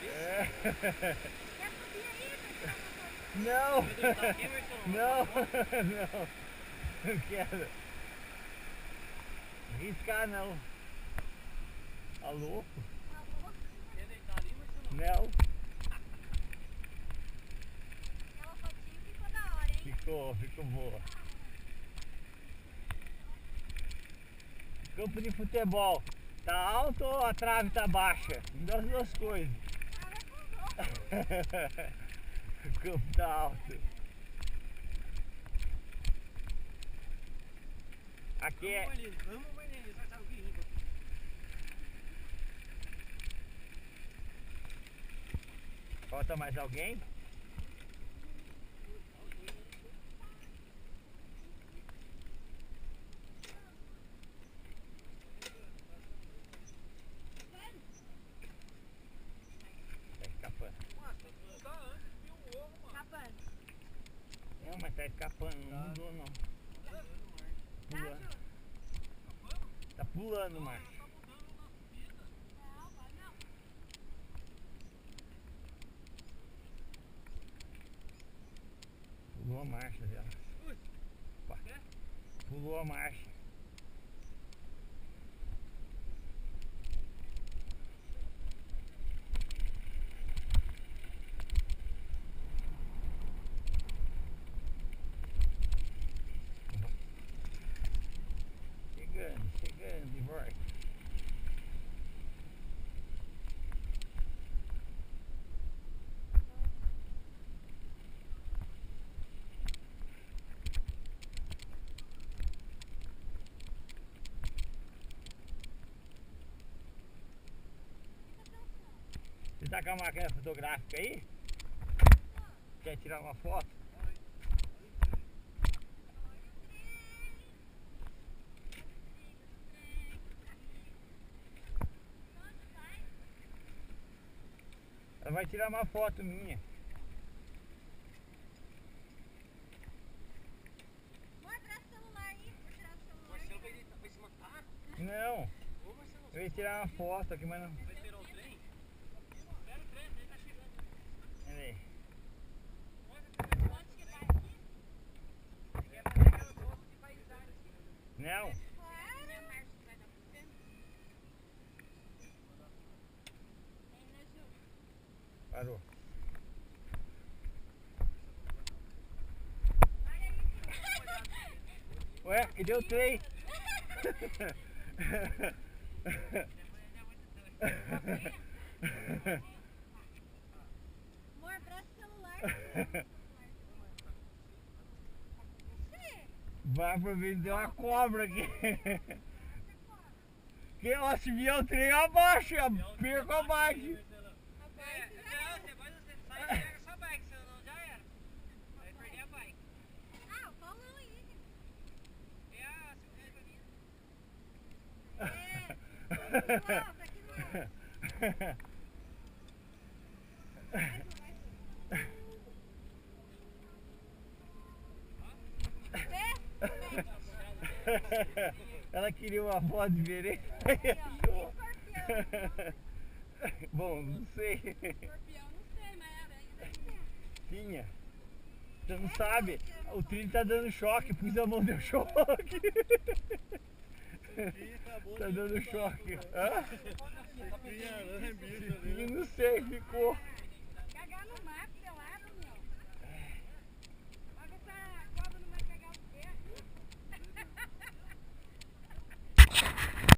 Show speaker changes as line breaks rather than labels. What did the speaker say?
É. Não, não, não, não quero arriscar não. Tá louco?
Quer deitar ali, mas você
Não.
Aquela fotinha ficou da hora, hein?
Ficou boa. Campo de futebol, tá alto ou a trave tá baixa? Das duas coisas. O campo tá alto. Aqui é...
Vamos, Marlene, vai estar o guinho.
Falta mais alguém? Tá escapando. Não, mas tá escapando, não mudou não. Pulando. Tá pulando, Márcio. Pulou a marcha dela. Opa. Pulou a marcha. Chegando de volta. Você tá com a máquina fotográfica aí? Quer tirar uma foto? Ela vai tirar uma foto minha.
Amor, traz o celular aí. Vou tirar o celular.
Marcelo vai se matar?
Não,
Ô, Marcelo,
eu ia tirar uma foto aqui, mas não.
vai esperar o trem? Espera o trem, ele tá chegando.
Olha aí.
Pode chegar aqui?
Quer fazer aquela foto de paisagem assim.
Não.
Claro. Minha marcha vai dar pra você? Tem, né, Ju?
Parou.
Olha aí.
Ué, e deu trem.
Amor, traz o celular.
Vai pra ver, deu uma cobra aqui. Que ó, se vier o trem abaixo, eu perco a bike.
Não, depois você sai e pega sua bike, senão já era. Vai perder a bike.
Ah, o Paulão aí.
É a segunda pra mim.
Nossa, aqui não.
Ela queria uma foto diferente. Bom, não sei.
Escorpião, não sei, mas aranha
Tinha. Você não sabe? O trilho tá dando choque, pus a mão, deu choque. Tá dando choque. Hã? Não sei, ficou.